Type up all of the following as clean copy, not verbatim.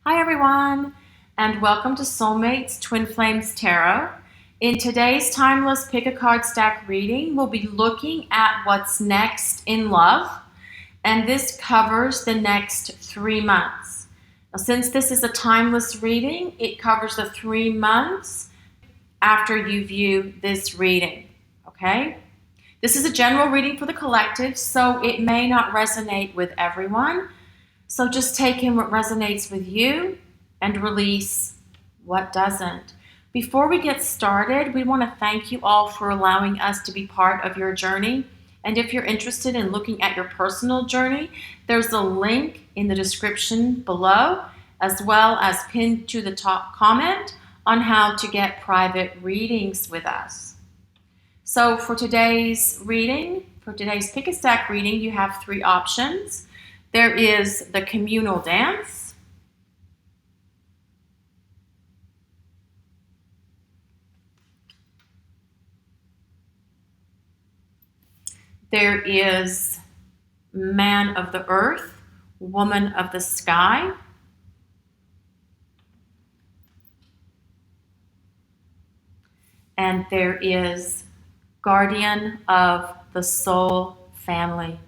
Hi everyone, and welcome to Soulmates Twin Flames Tarot. In today's timeless pick a card stack reading, we'll be looking at what's next in love, and this covers the next 3 months. Now, since this is a timeless reading, it covers the 3 months after you view this reading, okay? This is a general reading for the collective, so it may not resonate with everyone. So just take in what resonates with you and release what doesn't. Before we get started, we want to thank you all for allowing us to be part of your journey. And if you're interested in looking at your personal journey, there's a link in the description below, as well as pinned to the top comment on how to get private readings with us. So for today's reading, for today's pick a stack reading, you have 3 options. There is the communal dance, there is man of the earth, woman of the sky, and there is guardian of the soul family.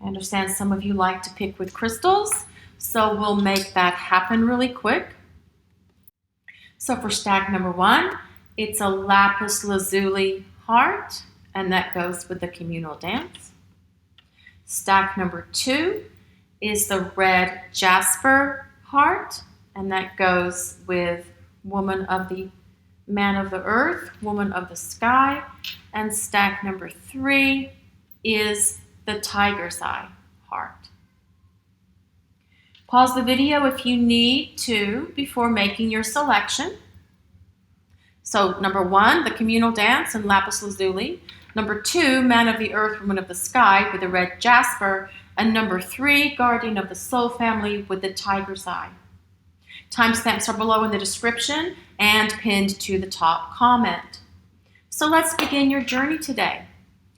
I understand some of you like to pick with crystals, so we'll make that happen really quick. So for stack number 1, it's a Lapis Lazuli heart, and that goes with the communal dance. Stack number 2 is the red Jasper heart, and that goes with woman of the man of the earth, woman of the sky. And stack number 3 is the tiger's eye heart. Pause the video if you need to before making your selection. So number 1, the communal dance and Lapis Lazuli. Number 2, man of the earth, woman of the sky with the red Jasper. And number 3, guardian of the soul family with the tiger's eye. Timestamps are below in the description and pinned to the top comment. So let's begin your journey today.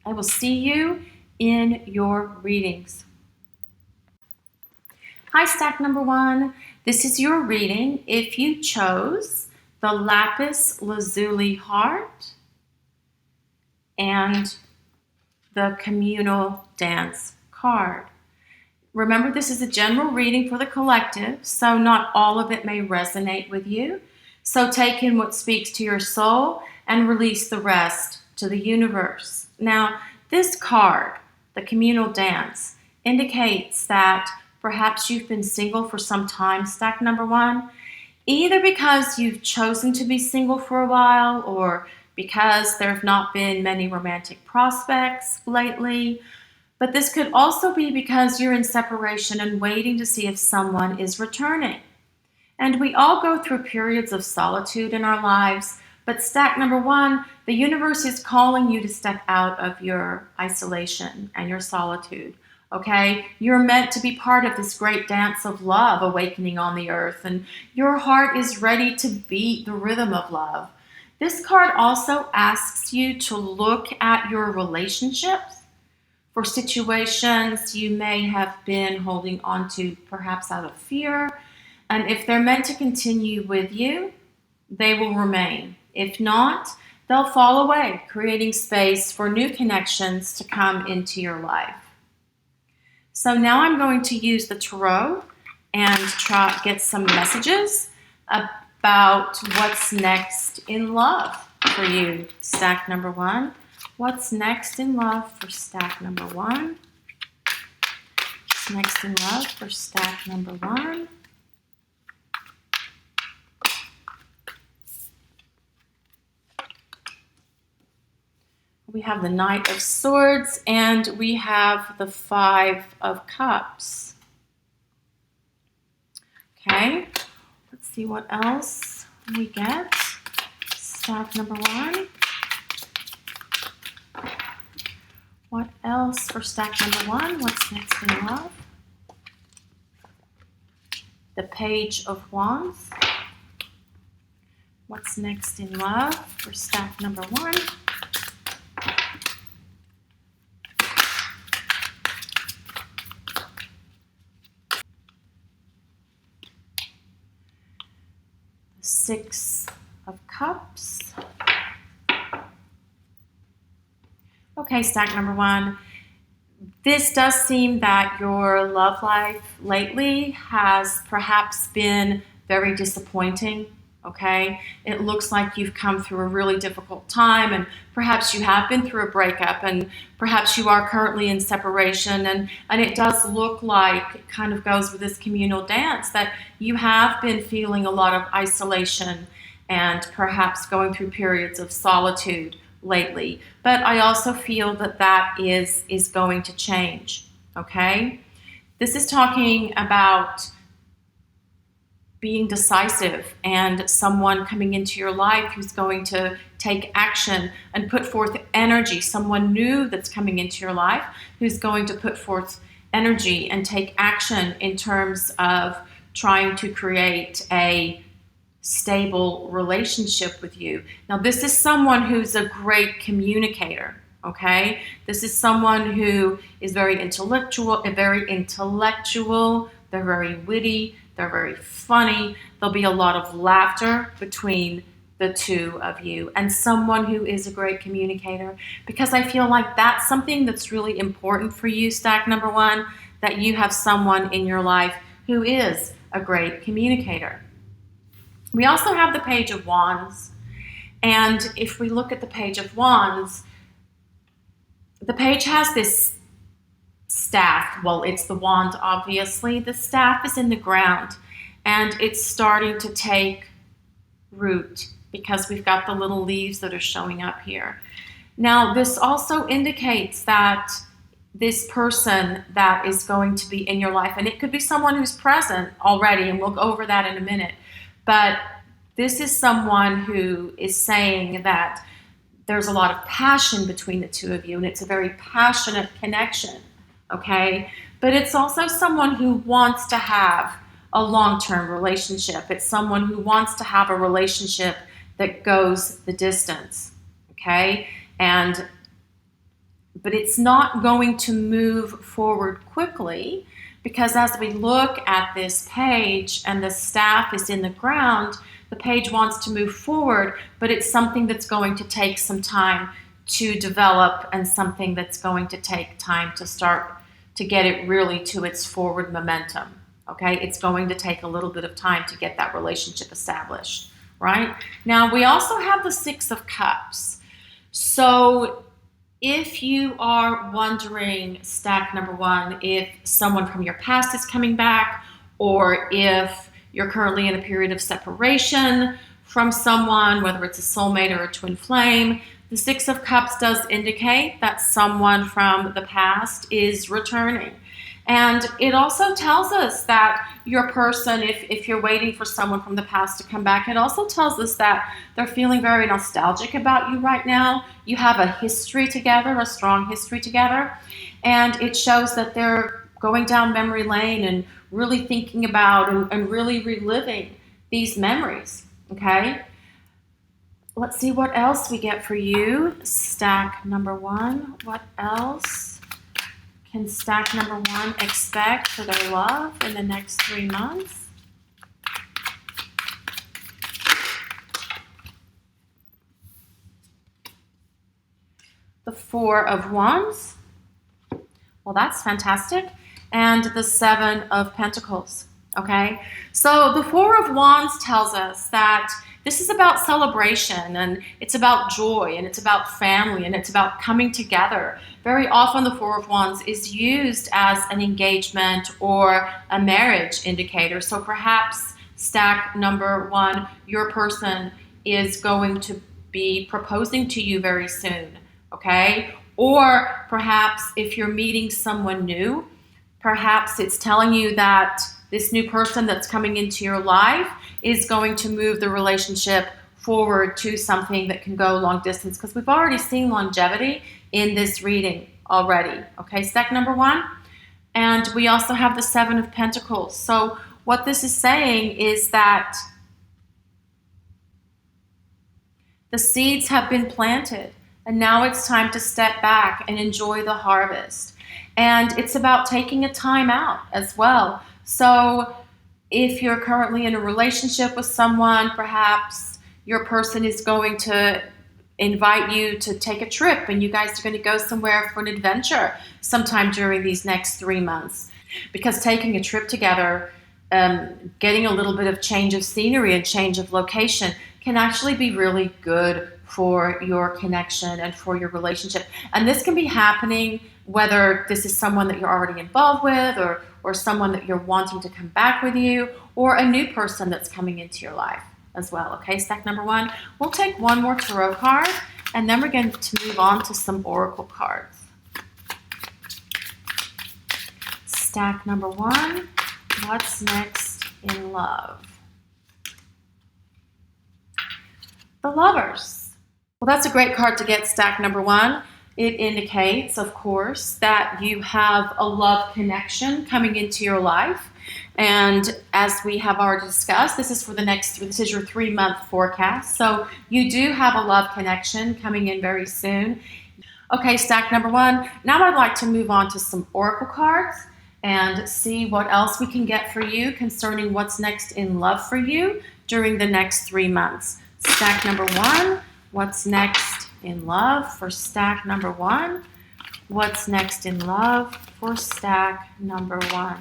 I will see you in your readings. Hi, stack number 1. This is your reading if you chose the Lapis Lazuli heart and the communal dance card. Remember, this is a general reading for the collective, so not all of it may resonate with you. So take in what speaks to your soul and release the rest to the universe. Now, this card, the communal dance, indicates that perhaps you've been single for some time, stack number 1, either because you've chosen to be single for a while or because there have not been many romantic prospects lately. But this could also be because you're in separation and waiting to see if someone is returning. And we all go through periods of solitude in our lives, but stack number 1, the universe is calling you to step out of your isolation and your solitude, okay? You're meant to be part of this great dance of love awakening on the earth, and your heart is ready to beat the rhythm of love. This card also asks you to look at your relationships for situations you may have been holding on to, perhaps out of fear. And if they're meant to continue with you, they will remain. If not, they'll fall away, creating space for new connections to come into your life. So now I'm going to use the tarot and try get some messages about what's next in love for you, stack number 1. What's next in love for stack number 1? What's next in love for stack number 1? We have the Knight of Swords and we have the 5 of Cups. Okay, let's see what else we get. Stack number 1. What else for stack number 1? What's next in love? The Page of Wands. What's next in love for stack number 1? Six of Cups. Okay, stack number one. This does seem that your love life lately has perhaps been very disappointing, okay? It looks like you've come through a really difficult time, and perhaps you have been through a breakup, and perhaps you are currently in separation, and it does look like, it kind of goes with this communal dance, that you have been feeling a lot of isolation and perhaps going through periods of solitude lately. But I also feel that that is going to change, okay? This is talking about being decisive and someone coming into your life who's going to take action and put forth energy, someone new that's coming into your life who's going to put forth energy and take action in terms of trying to create a stable relationship with you. Now, this is someone who's a great communicator, okay? This is someone who is very intellectual, they're very witty, they're very funny. There'll be a lot of laughter between the two of you, and someone who is a great communicator, because I feel like that's something that's really important for you, stack number one, that you have someone in your life who is a great communicator. We also have the Page of Wands, and if we look at the Page of Wands, the page has this staff. Well, it's the wand, obviously. The staff is in the ground, and it's starting to take root because we've got the little leaves that are showing up here. Now, this also indicates that this person that is going to be in your life, and it could be someone who's present already, and we'll go over that in a minute, but this is someone who is saying that there's a lot of passion between the two of you, and it's a very passionate connection, okay? But it's also someone who wants to have a long-term relationship. It's someone who wants to have a relationship that goes the distance, okay? But it's not going to move forward quickly, because as we look at this page and the staff is in the ground, the page wants to move forward, but it's something that's going to take some time to develop, and something that's going to take time to start to get it really to its forward momentum, okay? It's going to take a little bit of time to get that relationship established, right? Now, we also have the Six of Cups. So if you are wondering, stack number one, if someone from your past is coming back, or if you're currently in a period of separation from someone, whether it's a soulmate or a twin flame, the Six of Cups does indicate that someone from the past is returning. And it also tells us that your person, if you're waiting for someone from the past to come back, it also tells us that they're feeling very nostalgic about you right now. You have a history together, a strong history together, and it shows that they're going down memory lane and really thinking about and really reliving these memories, okay? Let's see what else we get for you. Stack number one. What else can stack number one expect for their love in the next 3 months? The Four of Wands. Well, that's fantastic. And the Seven of Pentacles, okay? So the Four of Wands tells us that this is about celebration, and it's about joy, and it's about family, and it's about coming together. Very often the Four of Wands is used as an engagement or a marriage indicator. So perhaps stack number one, your person is going to be proposing to you very soon, okay? Or perhaps if you're meeting someone new, perhaps it's telling you that this new person that's coming into your life is going to move the relationship forward to something that can go long distance, because we've already seen longevity in this reading already. Okay, stack number one. And we also have the Seven of Pentacles. So what this is saying is that the seeds have been planted, and now it's time to step back and enjoy the harvest. And it's about taking a time out as well. So If you're currently in a relationship with someone, perhaps your person is going to invite you to take a trip and you guys are going to go somewhere for an adventure sometime during these next 3 months. Because taking a trip together, getting a little bit of change of scenery and change of location can actually be really good for your connection and for your relationship. And this can be happening whether this is someone that you're already involved with, or someone that you're wanting to come back with you, or a new person that's coming into your life as well. Okay, stack number 1. We'll take one more tarot card, and then we're going to move on to some oracle cards. Stack number 1, what's next in love? The Lovers. Well, that's a great card to get, stack number 1. It indicates, of course, that you have a love connection coming into your life. And as we have already discussed, this is your 3-month forecast. So you do have a love connection coming in very soon. Okay, stack number 1. Now I'd like to move on to some oracle cards and see what else we can get for you concerning what's next in love for you during the next 3 months. Stack number 1, what's next in love for stack number 1? What's next in love for stack number 1?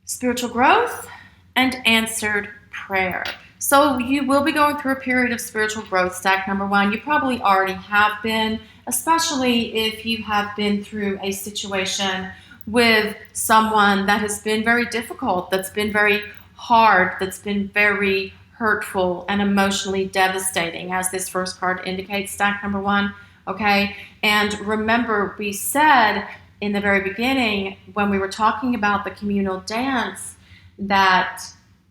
Spiritual growth and answered prayer. So you will be going through a period of spiritual growth, stack number 1. You probably already have been, especially if you have been through a situation with someone that has been very difficult, that's been very hard, that's been very hurtful and emotionally devastating, as this first card indicates, stack number 1. Okay, and remember, we said in the very beginning when we were talking about the communal dance that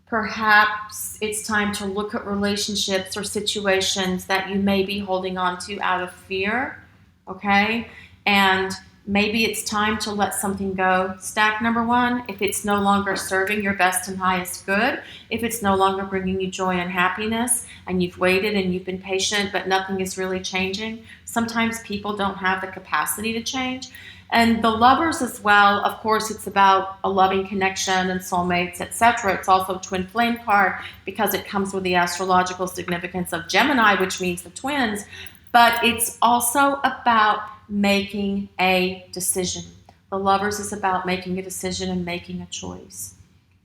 perhaps it's time to look at relationships or situations that you may be holding on to out of fear, okay? And maybe it's time to let something go, stack number 1, if it's no longer serving your best and highest good, if it's no longer bringing you joy and happiness, and you've waited and you've been patient, but nothing is really changing. Sometimes people don't have the capacity to change. And the Lovers as well, of course, it's about a loving connection and soulmates, etc. It's also a twin flame card because it comes with the astrological significance of Gemini, which means the twins. But it's also about making a decision. The Lovers is about making a decision and making a choice.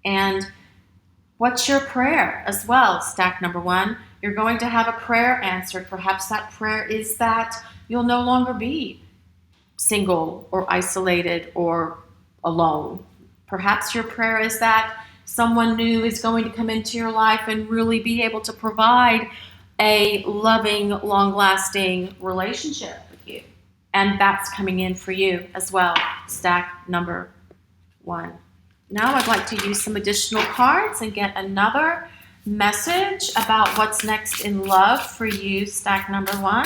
And what's your prayer as well, stack number 1? You're going to have a prayer answered. Perhaps that prayer is that you'll no longer be single or isolated or alone. Perhaps your prayer is that someone new is going to come into your life and really be able to provide a loving, long-lasting relationship with you. And that's coming in for you as well, stack number 1. Now I'd like to use some additional cards and get another message about what's next in love for you, stack number 1.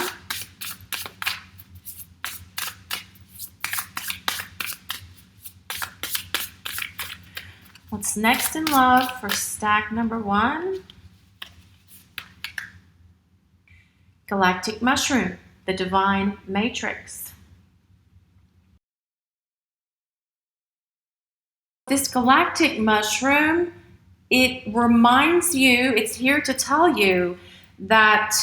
What's next in love for stack number 1? Galactic Mushroom, the Divine Matrix. This galactic mushroom, it reminds you, it's here to tell you that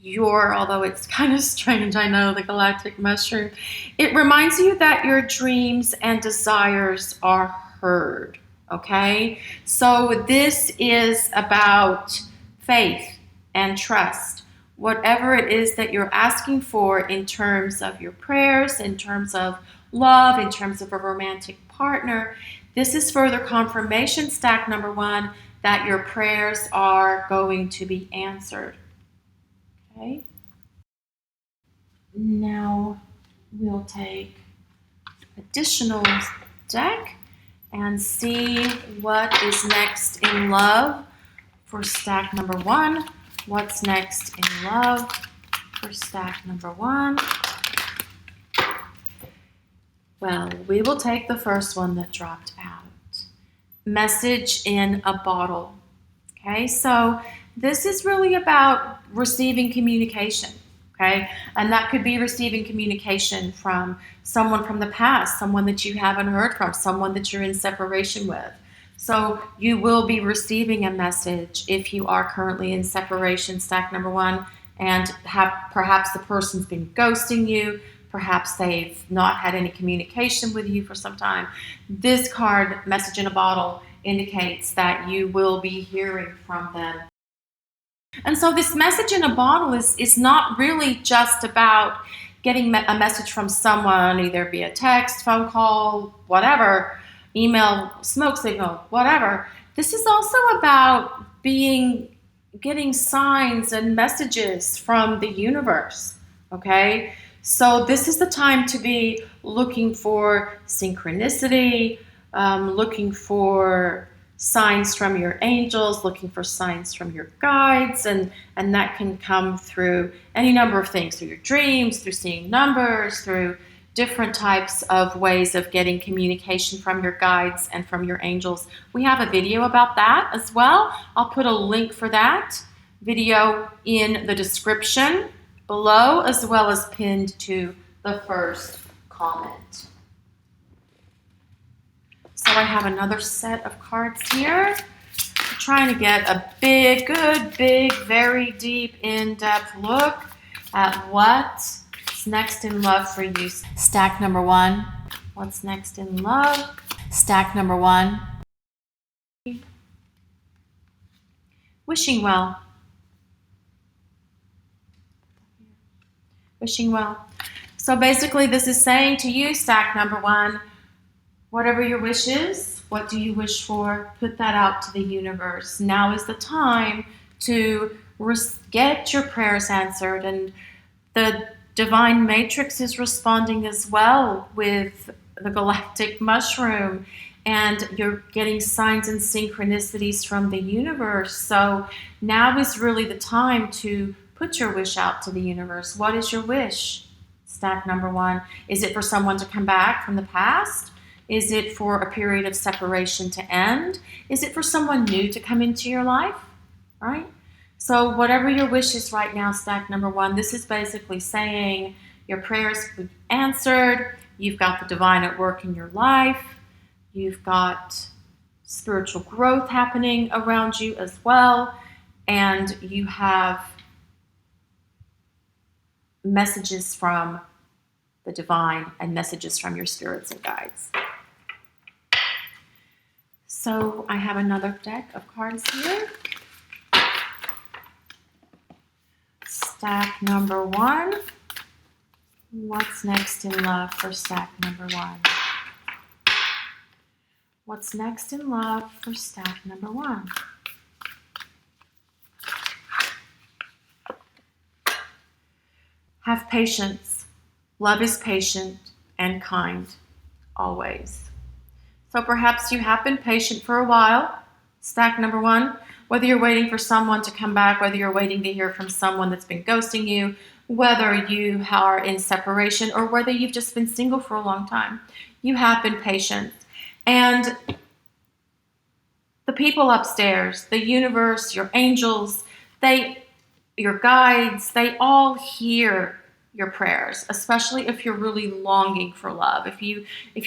although it's kind of strange, I know, the galactic mushroom, it reminds you that your dreams and desires are heard. Okay, so this is about faith and trust. Whatever it is that you're asking for in terms of your prayers, in terms of love, in terms of a romantic partner, this is further confirmation, stack number 1, that your prayers are going to be answered. Okay. Now we'll take additional deck and see what is next in love for stack number 1. What's next in love for stack number 1? Well, we will take the first one that dropped out. Message in a bottle. Okay, so this is really about receiving communication. Okay, and that could be receiving communication from someone from the past, someone that you haven't heard from, someone that you're in separation with. So you will be receiving a message if you are currently in separation, stack number one, and perhaps the person's been ghosting you, perhaps they've not had any communication with you for some time. This card, message in a bottle, indicates that you will be hearing from them. And so this message in a bottle is not really just about getting a message from someone, either via text, phone call, whatever, email, smoke signal, whatever. This is also about getting signs and messages from the universe, okay? So this is the time to be looking for synchronicity, looking for signs from your angels, looking for signs from your guides, and that can come through any number of things, through your dreams, through seeing numbers, through different types of ways of getting communication from your guides and from your angels. We have a video about that as well. I'll put a link for that video in the description below, as well as pinned to the first comment. So I have another set of cards here. I'm trying to get a good, big, very deep, in-depth look at what's next in love for you. Stack number one. What's next in love? Stack number one. Wishing well. Wishing well. So basically this is saying to you, stack number one, whatever your wish is, what do you wish for? Put that out to the universe. Now is the time to get your prayers answered, and the divine matrix is responding as well with the galactic mushroom, and you're getting signs and synchronicities from the universe. So now is really the time to put your wish out to the universe. What is your wish? Stack number one. Is it for someone to come back from the past? Is it for a period of separation to end? Is it for someone new to come into your life? Right? So whatever your wish is right now, stack number one, this is basically saying your prayers will be answered. You've got the divine at work in your life. You've got spiritual growth happening around you as well. And you have messages from the divine and messages from your spirits and guides. So I have another deck of cards here. Stack number one. What's next in love for stack number one? What's next in love for stack number one? Have patience. Love is patient and kind, always. So perhaps you have been patient for a while, stack number one, whether you're waiting for someone to come back, whether you're waiting to hear from someone that's been ghosting you, whether you are in separation, or whether you've just been single for a long time. You have been patient. And the people upstairs, the universe, your angels, your guides, they all hear your prayers, especially if you're really longing for love, if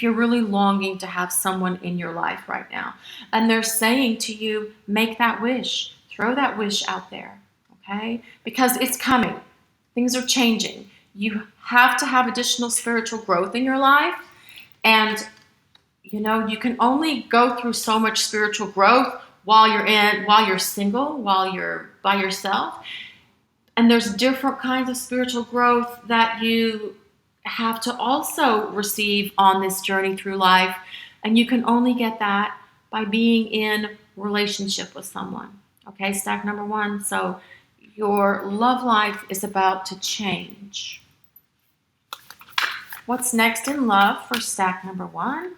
you're really longing to have someone in your life right now. And they're saying to you, make that wish, throw that wish out there, okay? Because it's coming. Things are changing. You have to have additional spiritual growth in your life. And, you can only go through so much spiritual growth while you're single, while you're by yourself. And there's different kinds of spiritual growth that you have to also receive on this journey through life. And you can only get that by being in relationship with someone. Okay, stack number one. So your love life is about to change. What's next in love for stack number one?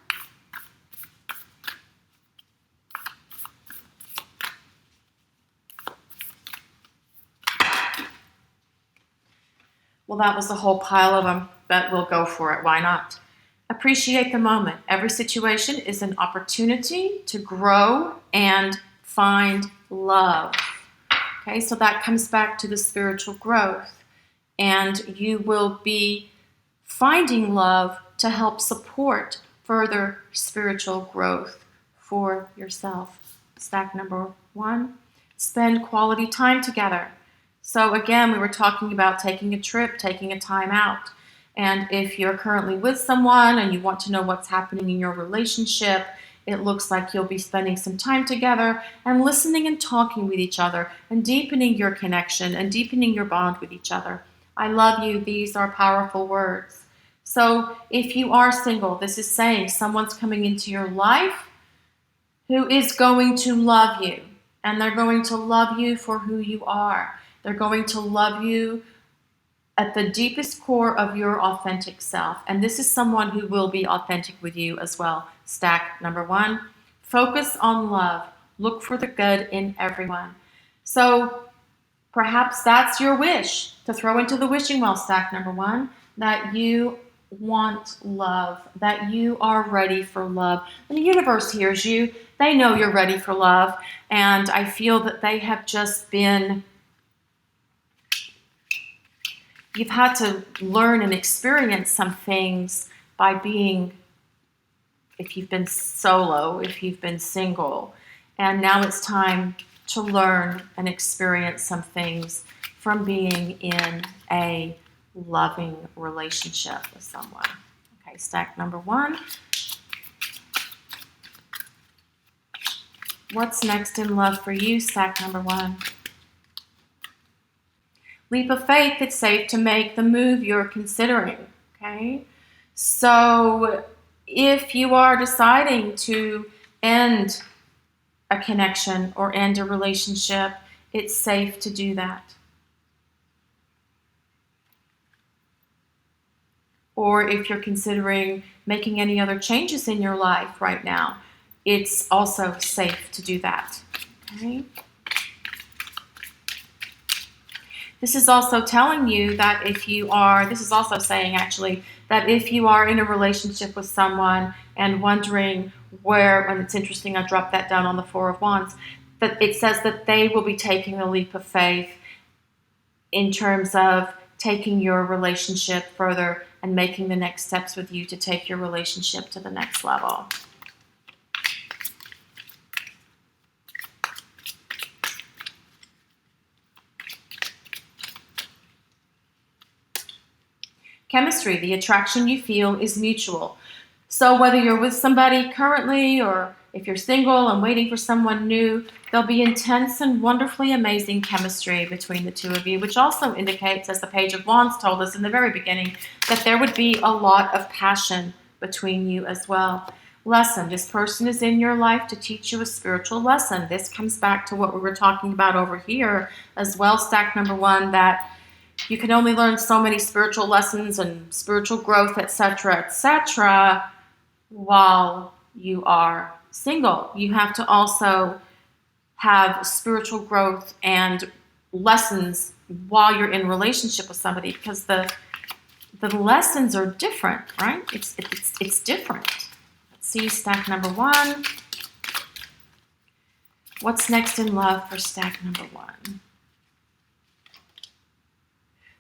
Well, that was a whole pile of them, but we'll go for it. Why not? Appreciate the moment. Every situation is an opportunity to grow and find love. Okay, so that comes back to the spiritual growth. And you will be finding love to help support further spiritual growth for yourself. Stack number 1, spend quality time together. So again, we were talking about taking a trip, taking a time out. And if you're currently with someone and you want to know what's happening in your relationship, it looks like you'll be spending some time together and listening and talking with each other and deepening your connection and deepening your bond with each other. I love you. These are powerful words. So if you are single, this is saying someone's coming into your life who is going to love you. And they're going to love you for who you are. They're going to love you at the deepest core of your authentic self. And this is someone who will be authentic with you as well. Stack number 1, focus on love. Look for the good in everyone. So perhaps that's your wish to throw into the wishing well, stack number 1, that you want love, that you are ready for love. And the universe hears you. They know you're ready for love. And I feel that they have just been, you've had to learn and experience some things by being, if you've been solo, if you've been single. And now it's time to learn and experience some things from being in a loving relationship with someone. Okay, stack number 1. What's next in love for you, stack number 1? Leap of faith, it's safe to make the move you're considering, okay? So if you are deciding to end a connection or end a relationship, it's safe to do that. Or if you're considering making any other changes in your life right now, it's also safe to do that. Okay? This is also telling you that this is also saying actually, that if you are in a relationship with someone and wondering where, and it's interesting, I dropped that down on the 4 of Wands, that it says that they will be taking the leap of faith in terms of taking your relationship further and making the next steps with you to take your relationship to the next level. Chemistry, the attraction you feel is mutual. So whether you're with somebody currently or if you're single and waiting for someone new, there'll be intense and wonderfully amazing chemistry between the two of you, which also indicates, as the Page of Wands told us in the very beginning, that there would be a lot of passion between you as well. Lesson, this person is in your life to teach you a spiritual lesson. This comes back to what we were talking about over here as well, stack number 1, that you can only learn so many spiritual lessons and spiritual growth, etc., while you are single. You have to also have spiritual growth and lessons while you're in relationship with somebody, because the lessons are different, right? It's different. Let's see, stack number 1. What's next in love for stack number 1?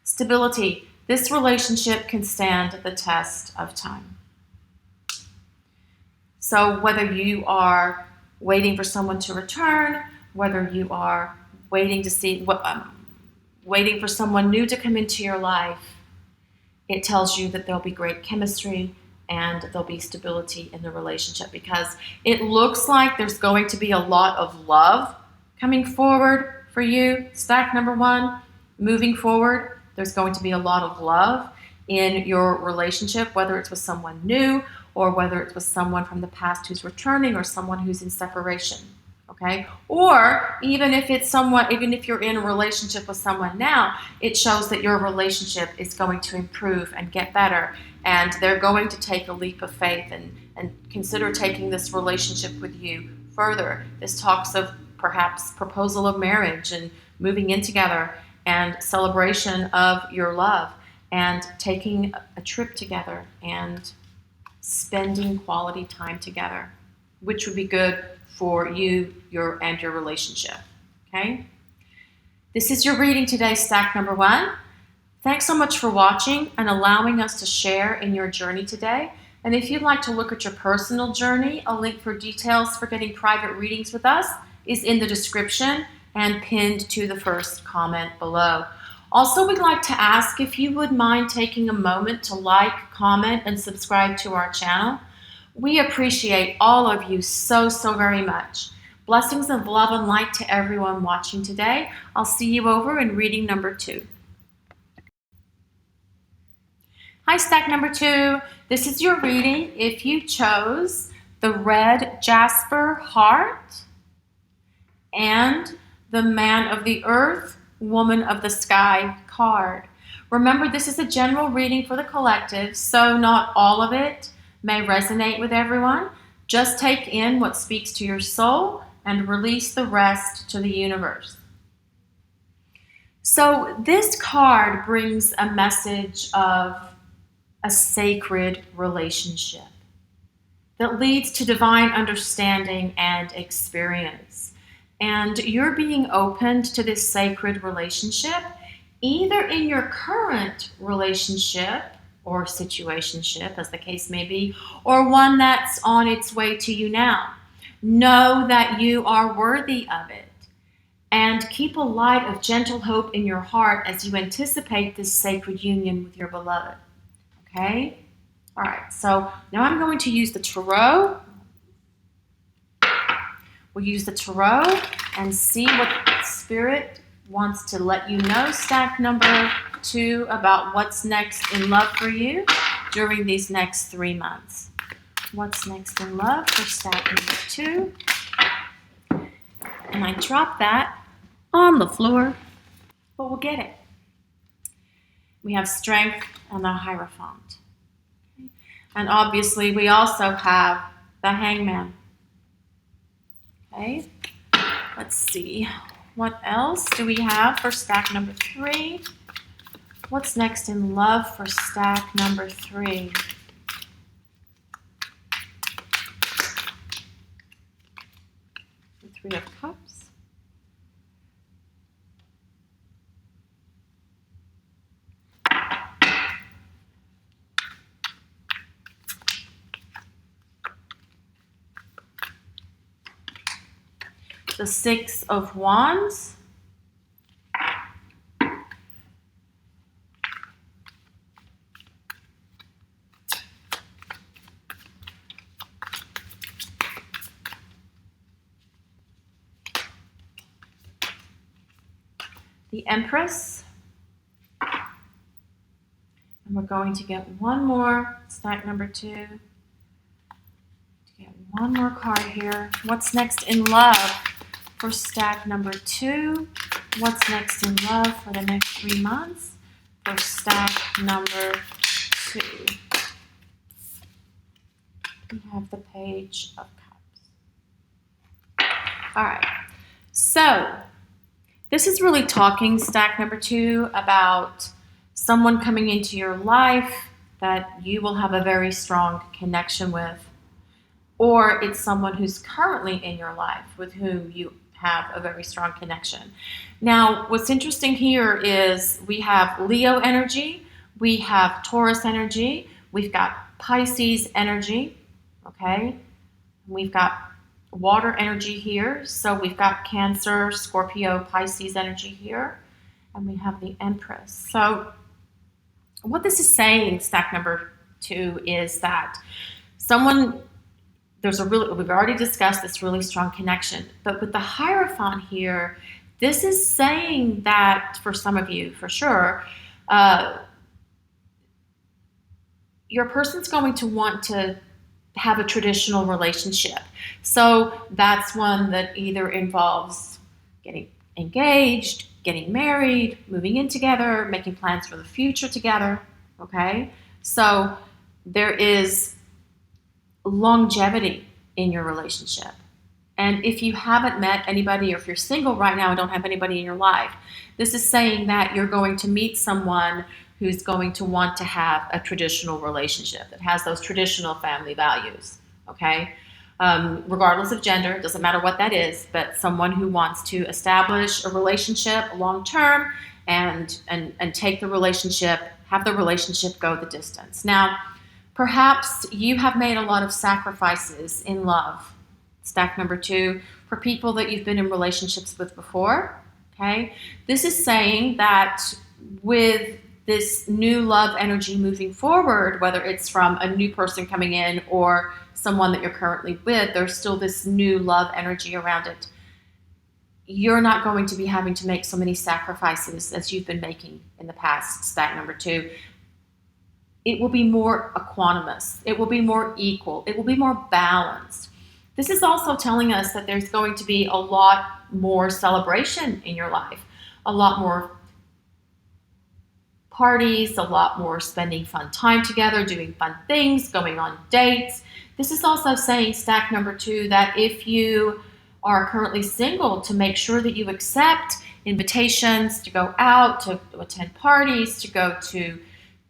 Stability. This relationship can stand the test of time. So whether you are waiting for someone to return, whether you are waiting for someone new to come into your life, it tells you that there'll be great chemistry and there'll be stability in the relationship, because it looks like there's going to be a lot of love coming forward for you. Stack number 1, moving forward. There's going to be a lot of love in your relationship, whether it's with someone new or whether it's with someone from the past who's returning or someone who's in separation, okay? Or even if you're in a relationship with someone now, it shows that your relationship is going to improve and get better, and they're going to take a leap of faith and consider taking this relationship with you further. This talks of perhaps proposal of marriage and moving in together, and celebration of your love, and taking a trip together and spending quality time together, which would be good for you, and your relationship. Okay? This is your reading today, stack number 1. Thanks so much for watching and allowing us to share in your journey today. And if you'd like to look at your personal journey, a link for details for getting private readings with us is in the description and pinned to the first comment below. Also, we'd like to ask if you would mind taking a moment to like, comment, and subscribe to our channel. We appreciate all of you so very much. Blessings of love and light to everyone watching today. I'll see you over in reading number 2. Hi, stack number 2. This is your reading if you chose the red Jasper heart and the Man of the Earth, Woman of the Sky card. Remember, this is a general reading for the collective, so not all of it may resonate with everyone. Just take in what speaks to your soul and release the rest to the universe. So this card brings a message of a sacred relationship that leads to divine understanding and experience. And you're being opened to this sacred relationship, either in your current relationship or situationship, as the case may be, or one that's on its way to you now. Know that you are worthy of it, and keep a light of gentle hope in your heart as you anticipate this sacred union with your beloved. Okay? All right, so now I'm going to use the tarot. We'll use the tarot and see what Spirit wants to let you know, stack number 2, about what's next in love for you during these next 3 months. What's next in love for stack number 2? And I dropped that on the floor, but we'll get it. We have Strength and the Hierophant. Okay. And obviously we also have the Hangman. Okay, let's see. What else do we have for stack number 3? What's next in love for stack number 3? The 3 of Cups. The 6 of Wands. The Empress. And we're going to get one more, stack number 2. To get one more card here. What's next in love for stack number 2? What's next in love for the next 3 months for stack number 2? We have the Page of Cups. All right, so this is really talking, stack number 2, about someone coming into your life that you will have a very strong connection with, or it's someone who's currently in your life with whom you have a very strong connection. Now, what's interesting here is we have Leo energy, we have Taurus energy, we've got Pisces energy, okay? We've got water energy here, so we've got Cancer, Scorpio, Pisces energy here, and we have the Empress. So what this is saying, stack number 2, is that someone, we've already discussed this really strong connection, but with the Hierophant here, this is saying that for some of you, for sure, your person's going to want to have a traditional relationship. So that's one that either involves getting engaged, getting married, moving in together, making plans for the future together, okay? So there is longevity in your relationship. And if you haven't met anybody, or if you're single right now and don't have anybody in your life, this is saying that you're going to meet someone who's going to want to have a traditional relationship that has those traditional family values, okay? regardless of gender, it doesn't matter what that is, but someone who wants to establish a relationship long term and take the relationship, have the relationship go the distance. Now, perhaps you have made a lot of sacrifices in love, stack number 2, for people that you've been in relationships with before. Okay, this is saying that with this new love energy moving forward, whether it's from a new person coming in or someone that you're currently with, there's still this new love energy around it. You're not going to be having to make so many sacrifices as you've been making in the past, stack number 2. It will be more equanimous. It will be more equal. It will be more balanced. This is also telling us that there's going to be a lot more celebration in your life, a lot more parties, a lot more spending fun time together, doing fun things, going on dates. This is also saying, stack number 2, that if you are currently single, to make sure that you accept invitations to go out, to attend parties, to go to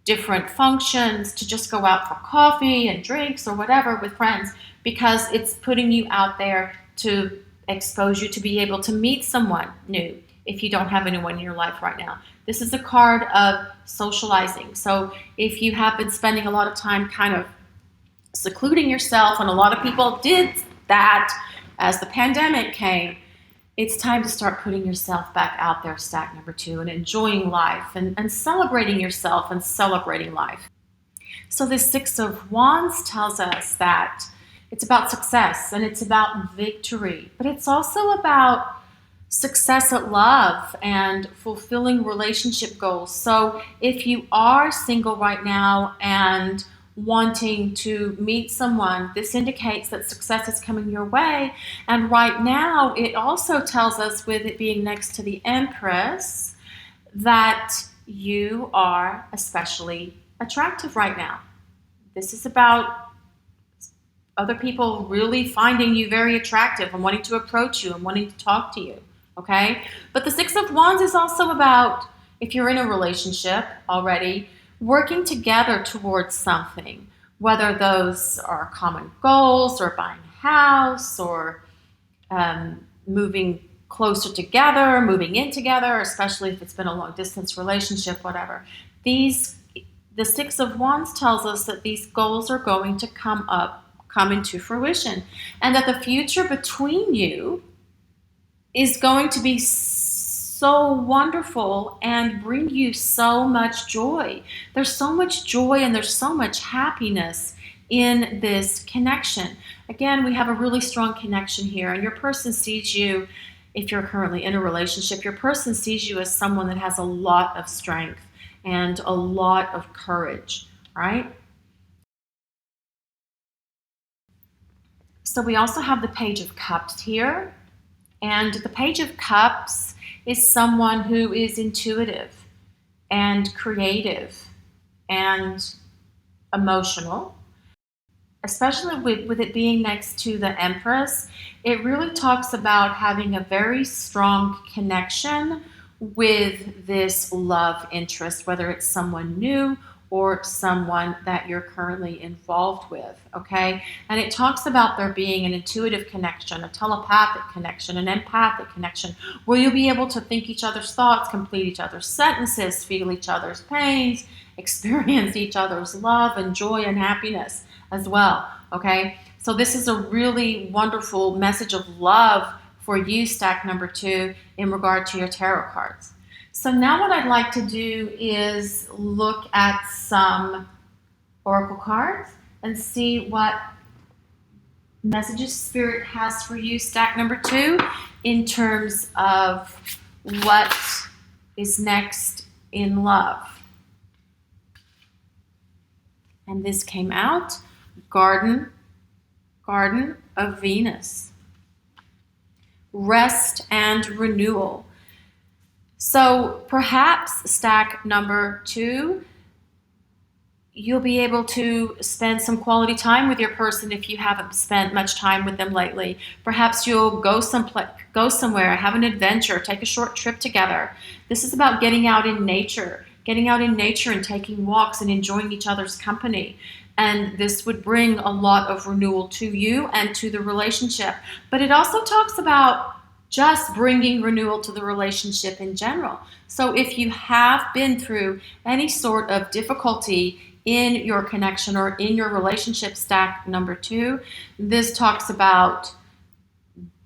different functions, to just go out for coffee and drinks or whatever with friends, because it's putting you out there to expose you to be able to meet someone new if you don't have anyone in your life right now. This is a card of socializing. So if you have been spending a lot of time kind of secluding yourself, and a lot of people did that as the pandemic came, it's time to start putting yourself back out there, stack number 2, and enjoying life and celebrating yourself and celebrating life. So this 6 of Wands tells us that it's about success and it's about victory, but it's also about success at love and fulfilling relationship goals. So if you are single right now and wanting to meet someone, this indicates that success is coming your way. And right now, it also tells us, with it being next to the Empress, that you are especially attractive right now. This is about other people really finding you very attractive and wanting to approach you and wanting to talk to you, okay? But the 6 of Wands is also about, if you're in a relationship already, working together towards something, whether those are common goals or buying a house or moving closer together, moving in together, especially if it's been a long distance relationship, whatever. The 6 of Wands tells us that these goals are going to come into fruition, and that the future between you is going to be so wonderful and bring you so much joy. There's so much joy and there's so much happiness in this connection. Again, we have a really strong connection here, and your person sees you, if you're currently in a relationship, your person sees you as someone that has a lot of strength and a lot of courage, right? So we also have the Page of Cups here, and the Page of Cups is someone who is intuitive and creative and emotional. Especially with it being next to the Empress, it really talks about having a very strong connection with this love interest, whether it's someone new or someone that you're currently involved with, okay? And it talks about there being an intuitive connection, a telepathic connection, an empathic connection, where you'll be able to think each other's thoughts, complete each other's sentences, feel each other's pains, experience each other's love and joy and happiness as well, okay? So this is a really wonderful message of love for you, stack number 2, in regard to your tarot cards. So now what I'd like to do is look at some oracle cards and see what messages Spirit has for you, stack number 2, in terms of what is next in love. And this came out, Garden of Venus. Rest and renewal. So perhaps, stack number 2, you'll be able to spend some quality time with your person if you haven't spent much time with them lately. Perhaps you'll go somewhere, have an adventure, take a short trip together. This is about getting out in nature and taking walks and enjoying each other's company. And this would bring a lot of renewal to you and to the relationship. But it also talks about just bringing renewal to the relationship in general. So if you have been through any sort of difficulty in your connection or in your relationship, stack number 2, this talks about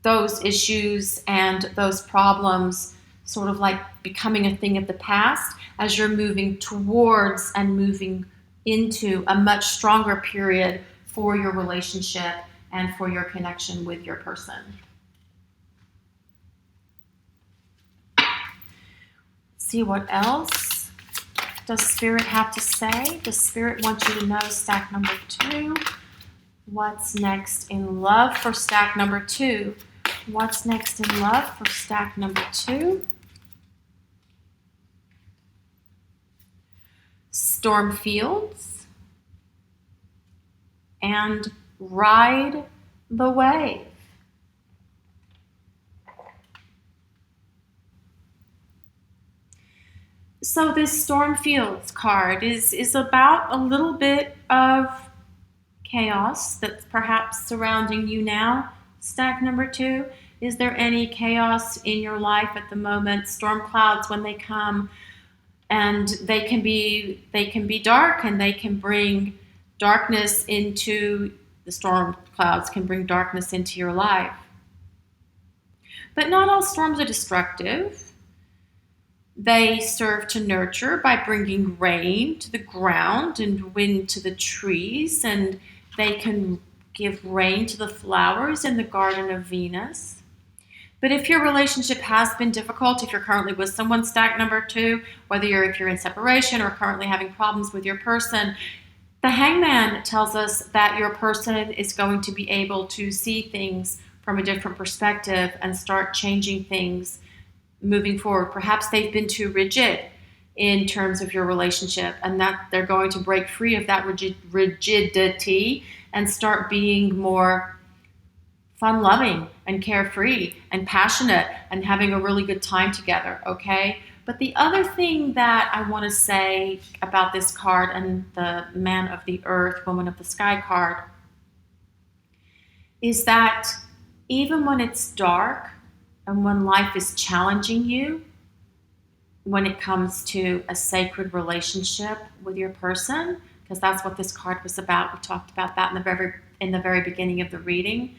those issues and those problems sort of like becoming a thing of the past as you're moving towards and moving into a much stronger period for your relationship and for your connection with your person. See what else does Spirit have to say? Does Spirit want you to know, stack number 2? What's next in love for stack number 2? What's next in love for stack number 2? Storm fields and ride the wave. So this storm fields card is about a little bit of chaos that's perhaps surrounding you now. Stack number 2, is there any chaos in your life at the moment? Storm clouds, when they come, and they can be dark, and they can bring darkness into the storm clouds can bring darkness into your life. But not all storms are destructive. They serve to nurture by bringing rain to the ground and wind to the trees, and they can give rain to the flowers in the Garden of Venus. But if your relationship has been difficult, if you're currently with someone, stack number 2, if you're in separation or currently having problems with your person, the Hangman tells us that your person is going to be able to see things from a different perspective and start changing things moving forward. Perhaps they've been too rigid in terms of your relationship, and that they're going to break free of that rigidity and start being more fun-loving and carefree and passionate and having a really good time together, okay? But the other thing that I want to say about this card and the Man of the Earth, Woman of the Sky card is that even when it's dark and when life is challenging you, when it comes to a sacred relationship with your person, because that's what this card was about. We talked about that in the very beginning of the reading.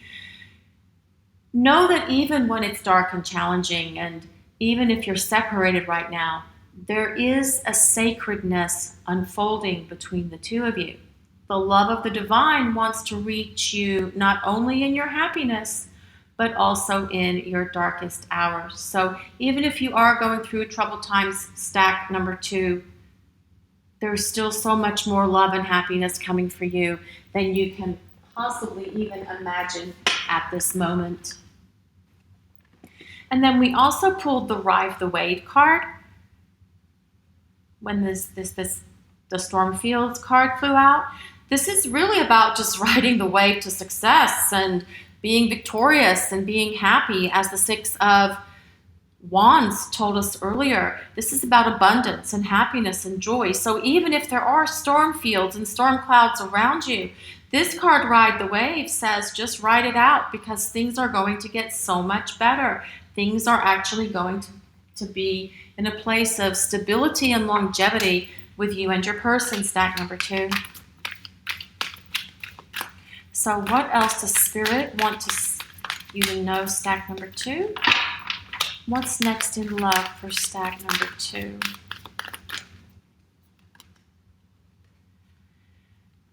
Know that even when it's dark and challenging, and even if you're separated right now, there is a sacredness unfolding between the two of you. The love of the divine wants to reach you not only in your happiness, but also in your darkest hours. So even if you are going through troubled times, stack number 2, there's still so much more love and happiness coming for you than you can possibly even imagine at this moment. And then we also pulled the Ride the Wave card when the Storm Fields card flew out. This is really about just riding the wave to success and being victorious and being happy, as the 6 of Wands told us earlier. This is about abundance and happiness and joy. So even if there are storm fields and storm clouds around you, this card, Ride the Wave, says just ride it out, because things are going to get so much better. Things are actually going to be in a place of stability and longevity with you and your person, stack number 2. So what else does Spirit want you to know, stack number 2? What's next in love for stack number 2?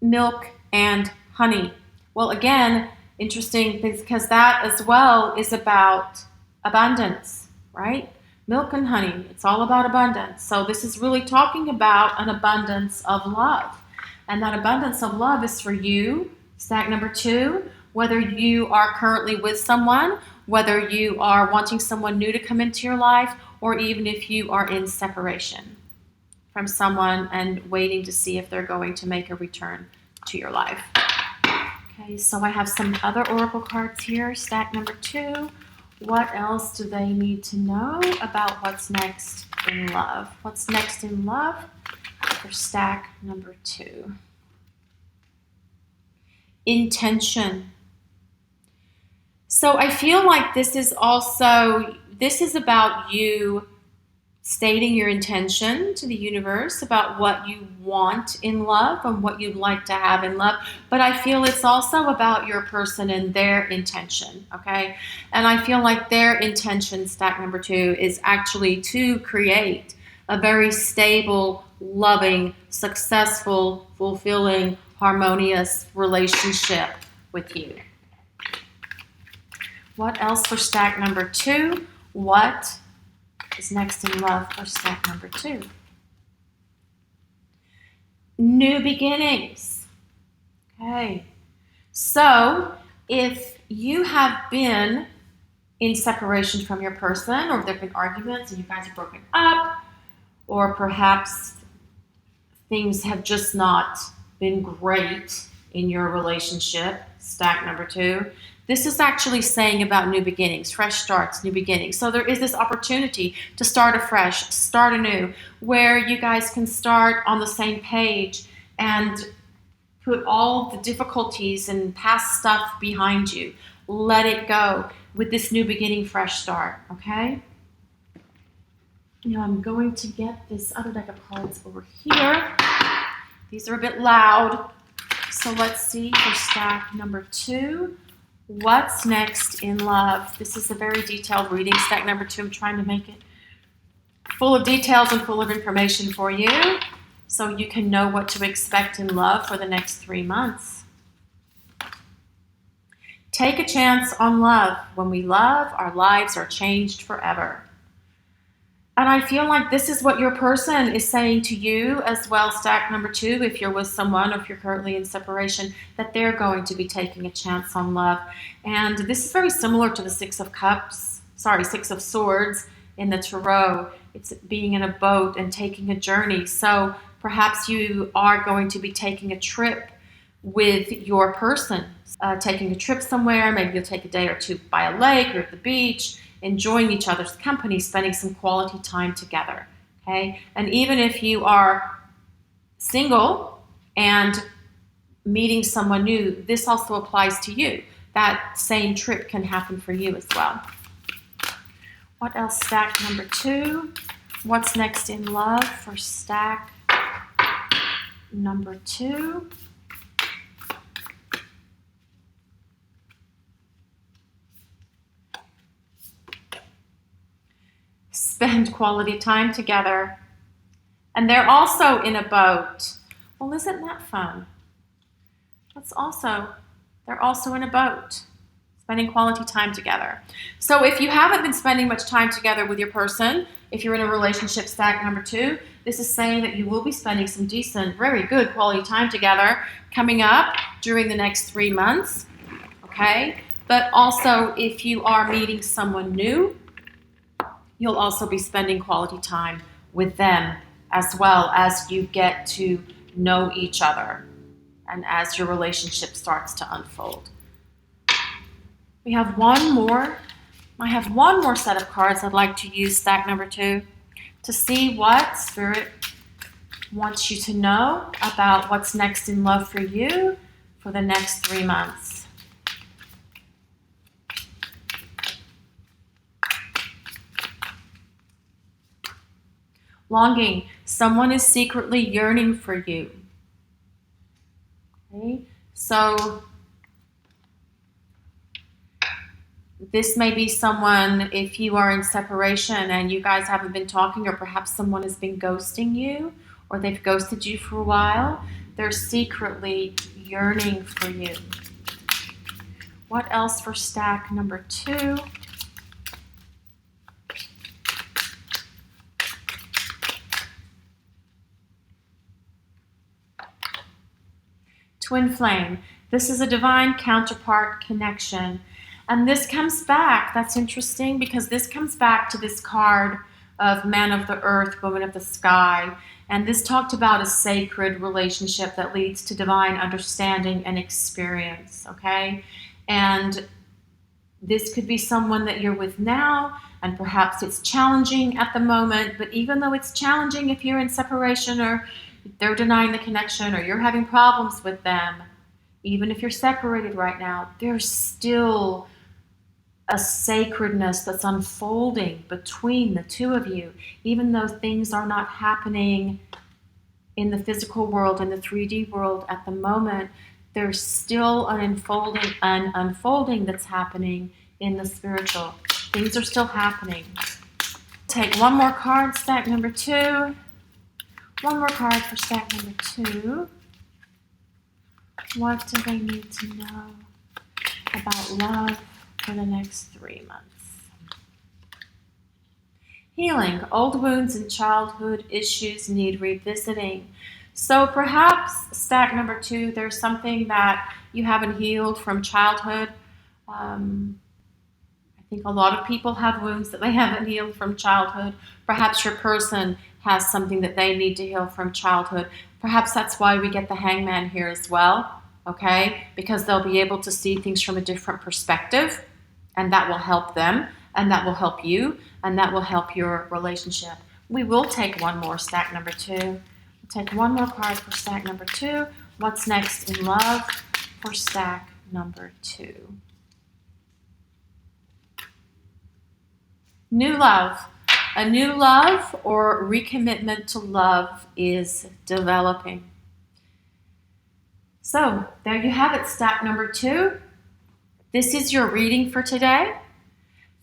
Milk and honey. Well, again, interesting, because that as well is about abundance, right? Milk and honey, it's all about abundance. So this is really talking about an abundance of love. And that abundance of love is for you, stack number 2, whether you are currently with someone, whether you are wanting someone new to come into your life, or even if you are in separation from someone and waiting to see if they're going to make a return to your life. Okay, so I have some other oracle cards here. Stack number 2. What else do they need to know about what's next in love? What's next in love for stack number 2? intention. So I feel like this is about you stating your intention to the universe about what you want in love and what you'd like to have in love. But I feel it's also about your person and their intention, okay? And I feel like their intention, stack number 2, is actually to create a very stable, loving, successful, fulfilling, harmonious relationship with you. What else for stack number 2? What is next in love for stack number 2? New beginnings. Okay. So if you have been in separation from your person, or there have been arguments and you guys have broken up, or perhaps things have just not been great in your relationship, stack number 2, this is actually saying about new beginnings, fresh starts, new beginnings. So there is this opportunity to start afresh, start anew, where you guys can start on the same page and put all the difficulties and past stuff behind you. Let it go with this new beginning, fresh start, okay? Now I'm going to get this other deck of cards over here. These are a bit loud. So let's see for stack number 2. What's next in love? This is a very detailed reading. Stack number 2, I'm trying to make it full of details and full of information for you so you can know what to expect in love for the next 3 months. Take a chance on love. When we love, our lives are changed forever. And I feel like this is what your person is saying to you as well, stack number 2, if you're with someone or if you're currently in separation, that they're going to be taking a chance on love. And this is very similar to the Six of Swords in the Tarot. It's being in a boat and taking a journey. So perhaps you are going to be taking a trip with your person, taking a trip somewhere. Maybe you'll take a day or 2 by a lake or at the beach, enjoying each other's company, spending some quality time together, okay? And even if you are single and meeting someone new, this also applies to you. That same trip can happen for you as well. What else, stack number 2? What's next in love for stack number 2? Spend quality time together. And they're also in a boat. Well, isn't that fun? They're also in a boat, spending quality time together. So if you haven't been spending much time together with your person, if you're in a relationship, stack number 2, this is saying that you will be spending some decent, very good quality time together coming up during the next 3 months, okay? But also if you are meeting someone new, you'll also be spending quality time with them as well as you get to know each other and as your relationship starts to unfold. We have one more. I have one more set of cards I'd like to use, stack number 2, to see what Spirit wants you to know about what's next in love for you for the next 3 months. Longing. Someone is secretly yearning for you. Okay? So this may be someone, if you are in separation and you guys haven't been talking, or perhaps someone has been ghosting you, or they've ghosted you for a while, they're secretly yearning for you. What else for stack number 2? Twin flame. This is a divine counterpart connection. And this comes back, that's interesting, because this comes back to this card of man of the earth, woman of the sky. And this talked about a sacred relationship that leads to divine understanding and experience, okay? And this could be someone that you're with now, and perhaps it's challenging at the moment, but even though it's challenging, if you're in separation or they're denying the connection or you're having problems with them, Even if you're separated right now, there's still a sacredness that's unfolding between the two of you, even though things are not happening in the physical world, in the 3D world at the moment. There's still an unfolding that's happening in the spiritual. Things are still happening. Take one more card, stack number 2. One more card for stack number 2. What do they need to know about love for the next 3 months? Healing. Old wounds and childhood issues need revisiting. So perhaps stack number 2, there's something that you haven't healed from childhood. I think a lot of people have wounds that they haven't healed from childhood. Perhaps your person has something that they need to heal from childhood. Perhaps that's why we get the hangman here as well, okay? Because they'll be able to see things from a different perspective, and that will help them, and that will help you, and that will help your relationship. We will take one more, stack number 2. We'll take one more card for stack number 2. What's next in love for stack number 2? New love. A new love or recommitment to love is developing. So there you have it, stack number 2. This is your reading for today.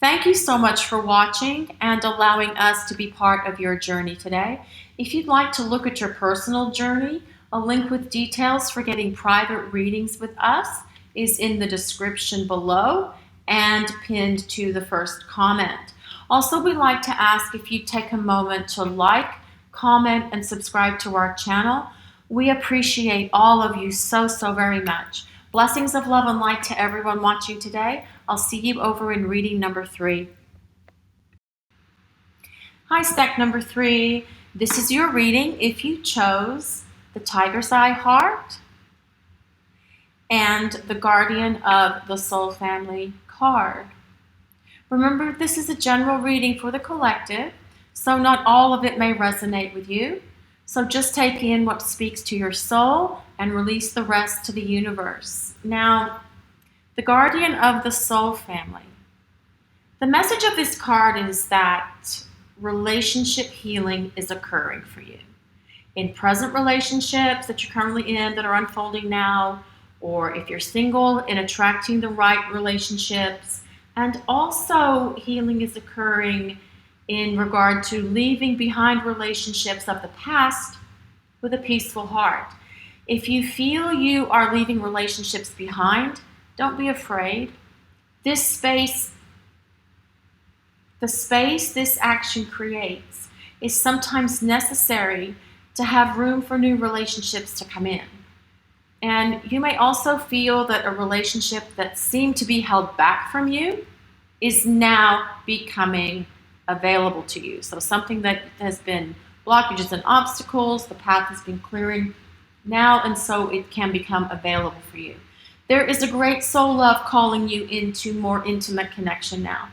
Thank you so much for watching and allowing us to be part of your journey today. If you'd like to look at your personal journey, a link with details for getting private readings with us is in the description below and pinned to the first comment. Also, we'd like to ask if you take a moment to like, comment, and subscribe to our channel. We appreciate all of you so very much. Blessings of love and light to everyone watching today. I'll see you over in reading number 3. Hi, stack number 3. This is your reading if you chose the Tiger's Eye Heart and the Guardian of the Soul Family card. Remember, this is a general reading for the collective, so not all of it may resonate with you. So just take in what speaks to your soul and release the rest to the universe. Now, the Guardian of the Soul Family. The message of this card is that relationship healing is occurring for you. In present relationships that you're currently in that are unfolding now, or if you're single, in attracting the right relationships. And also healing is occurring in regard to leaving behind relationships of the past with a peaceful heart. If you feel you are leaving relationships behind, don't be afraid. The space this action creates is sometimes necessary to have room for new relationships to come in. And you may also feel that a relationship that seemed to be held back from you is now becoming available to you. So something that has been blockages and obstacles, the path has been clearing now, and so it can become available for you. There is a great soul love calling you into more intimate connection now.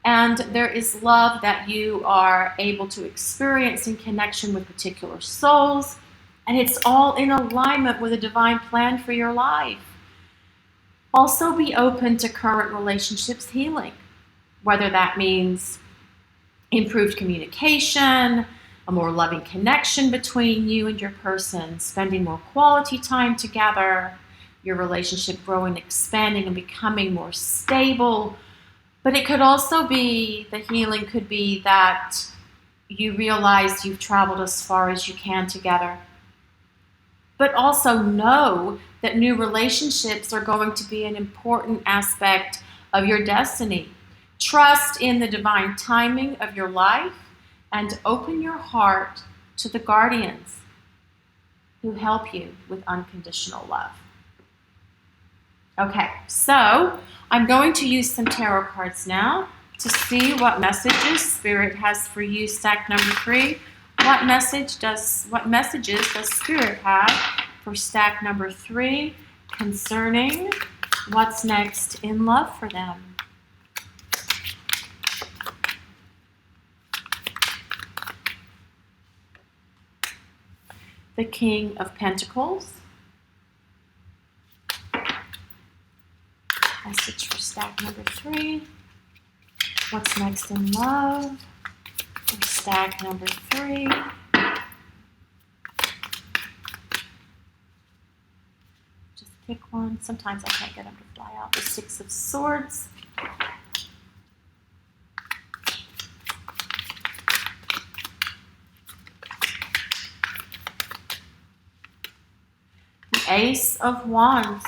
And there is love that you are able to experience in connection with particular souls. And it's all in alignment with a divine plan for your life. Also be open to current relationships healing, whether that means improved communication, a more loving connection between you and your person, spending more quality time together, your relationship growing, expanding, and becoming more stable. But it could also be, the healing could be that you realize you've traveled as far as you can together. But also know that new relationships are going to be an important aspect of your destiny. Trust in the divine timing of your life and open your heart to the guardians who help you with unconditional love. Okay, so I'm going to use some tarot cards now to see what messages Spirit has for you, stack number 3. What messages does Spirit have for stack number 3 concerning what's next in love for them? The King of Pentacles, number 3. What's next in love for stack number 3? Just pick one. Sometimes I can't get them to fly out. The 6 of Swords. The Ace of Wands.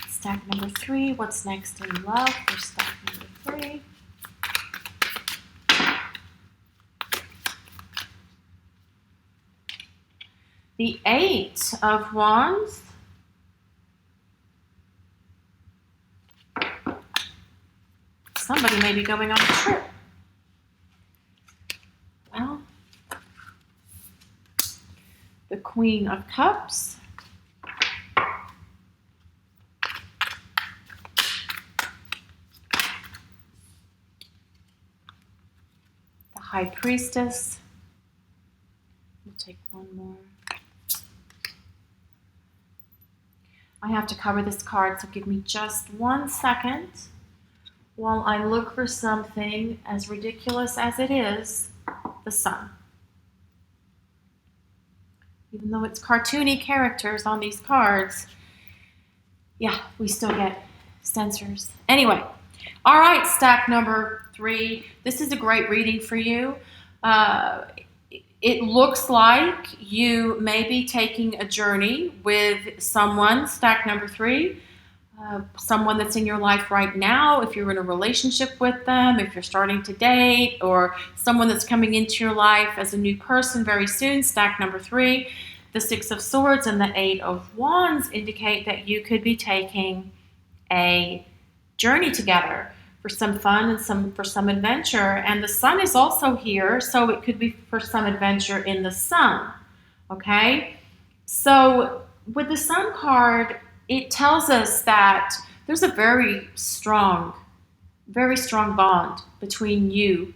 Stack number 3. What's next in love for stack number 3? The 8 of Wands. Somebody may be going on a trip. Well, the Queen of Cups. The High Priestess. We'll take one more. I have to cover this card, so give me just 1 second while I look for something as ridiculous as it is, the Sun. Even though it's cartoony characters on these cards, yeah, we still get censors. Anyway, all right, stack number 3. This is a great reading for you. It looks like you may be taking a journey with someone, stack number 3, someone that's in your life right now, if you're in a relationship with them, if you're starting to date, or someone that's coming into your life as a new person very soon, stack number 3. The 6 of Swords and the 8 of Wands indicate that you could be taking a journey together for some fun and for some adventure. And the Sun is also here, so it could be for some adventure in the Sun. Okay? So with the Sun card, it tells us that there's a very strong bond between you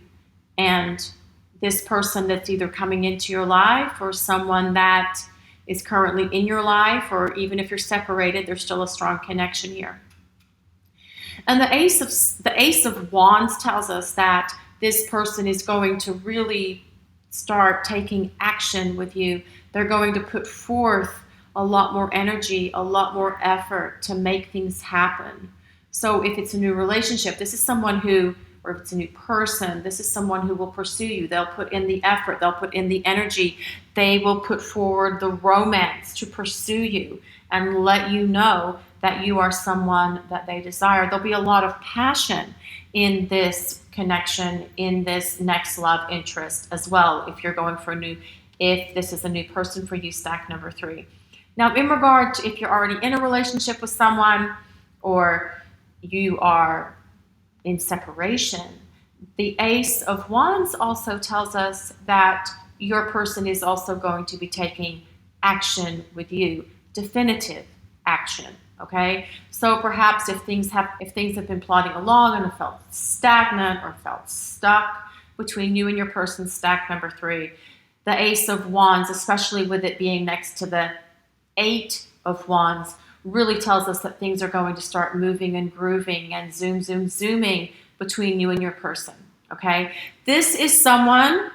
and this person that's either coming into your life or someone that is currently in your life, or even if you're separated, there's still a strong connection here. And the Ace of Wands tells us that this person is going to really start taking action with you. They're going to put forth a lot more energy, a lot more effort to make things happen. So if it's a new relationship, this is someone who, or if it's a new person, this is someone who will pursue you. They'll put in the effort, they'll put in the energy, they will put forward the romance to pursue you and let you know that you are someone that they desire. There'll be a lot of passion in this connection, in this next love interest as well, if this is a new person for you, stack number 3. Now, in regard to if you're already in a relationship with someone or you are in separation, the Ace of Wands also tells us that your person is also going to be taking action with you, definitive action. Okay, so perhaps if things have been plodding along and have felt stagnant or felt stuck between you and your person, stack number 3, the Ace of Wands, especially with it being next to the 8 of Wands, really tells us that things are going to start moving and grooving and zooming between you and your person. Okay, this is someone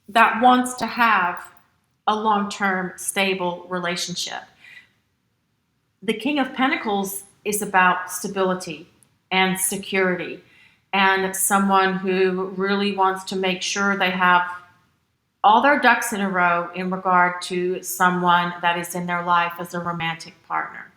that wants to have a long-term, stable relationship. The King of Pentacles is about stability and security, and someone who really wants to make sure they have all their ducks in a row in regard to someone that is in their life as a romantic partner.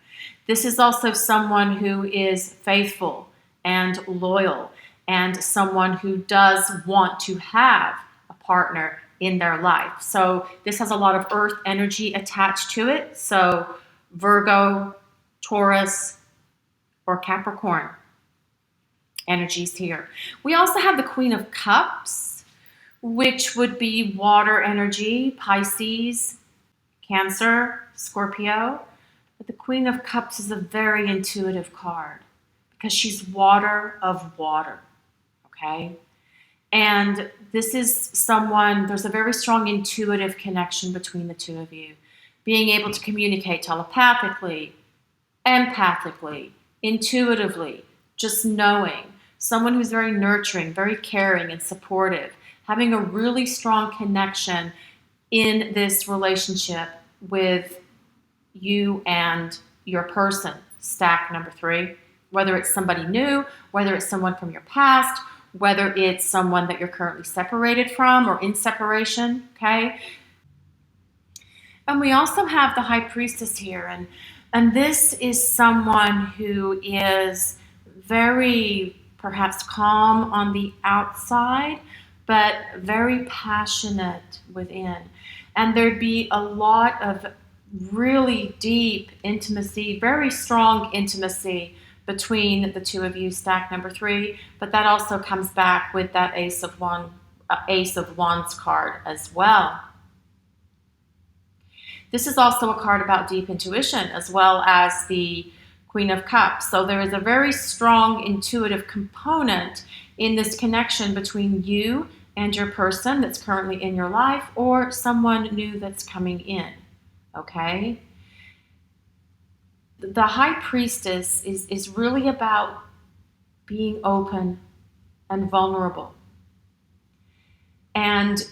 This is also someone who is faithful and loyal, and someone who does want to have a partner in their life. So this has a lot of earth energy attached to it. So Virgo, Taurus, or Capricorn energies here. We also have the Queen of Cups, which would be water energy, Pisces, Cancer, Scorpio. But the Queen of Cups is a very intuitive card because she's water of water, okay? And this is someone, there's a very strong intuitive connection between the two of you. Being able to communicate telepathically, empathically, intuitively, just knowing. Someone who's very nurturing, very caring and supportive, having a really strong connection in this relationship with you and your person, stack number 3. Whether it's somebody new, whether it's someone from your past, whether it's someone that you're currently separated from or in separation, okay? And we also have the High Priestess here, and this is someone who is very perhaps calm on the outside, but very passionate within. And there'd be a lot of really deep intimacy, very strong intimacy between the two of you, stack number 3, but that also comes back with that Ace of Wands card as well. This is also a card about deep intuition as well as the Queen of Cups. So there is a very strong intuitive component in this connection between you and your person that's currently in your life or someone new that's coming in, okay? The High Priestess is really about being open and vulnerable. And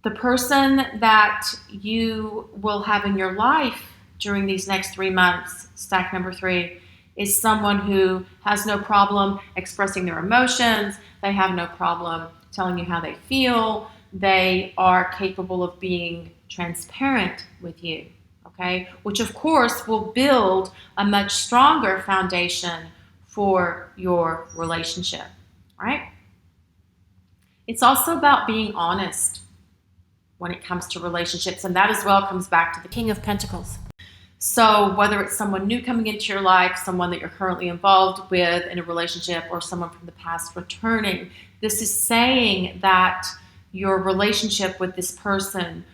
the person that you will have in your life during these next 3 months, stack number 3, is someone who has no problem expressing their emotions. They have no problem telling you how they feel. They are capable of being transparent with you. Okay, which of course will build a much stronger foundation for your relationship, right? It's also about being honest when it comes to relationships, and that as well comes back to the King of Pentacles. So whether it's someone new coming into your life, someone that you're currently involved with in a relationship, or someone from the past returning, this is saying that your relationship with this person,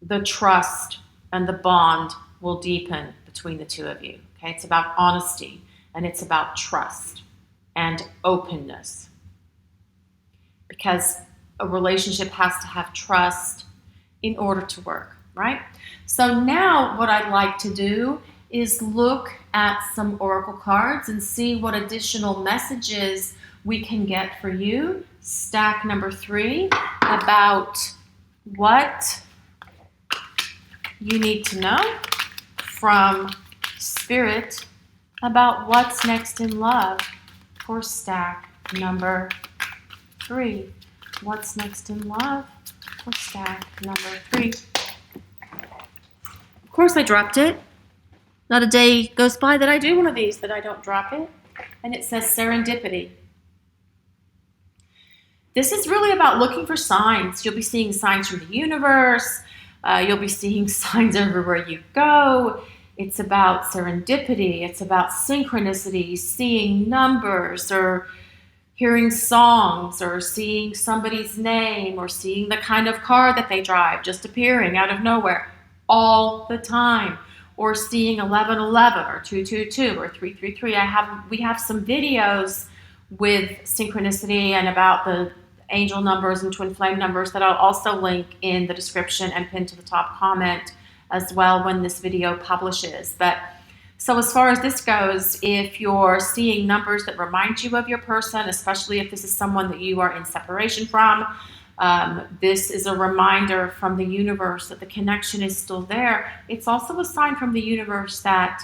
the trust and the bond will deepen between the two of you. Okay, it's about honesty and it's about trust and openness, because a relationship has to have trust in order to work, right? So now what I'd like to do is look at some oracle cards and see what additional messages we can get for you, stack number 3, about what you need to know from Spirit about what's next in love for stack number 3. What's next in love for stack number 3? Of course I dropped it. Not a day goes by that I do one of these that I don't drop it. And it says serendipity. This is really about looking for signs. You'll be seeing signs from the universe. You'll be seeing signs everywhere you go. It's about serendipity. It's about synchronicity, seeing numbers or hearing songs or seeing somebody's name or seeing the kind of car that they drive just appearing out of nowhere all the time, or seeing 1111 or 222 or 333. We have some videos with synchronicity and about the angel numbers and twin flame numbers that I'll also link in the description and pin to the top comment as well when this video publishes. But so as far as this goes, if you're seeing numbers that remind you of your person, especially if this is someone that you are in separation from, this is a reminder from the universe that the connection is still there. It's also a sign from the universe that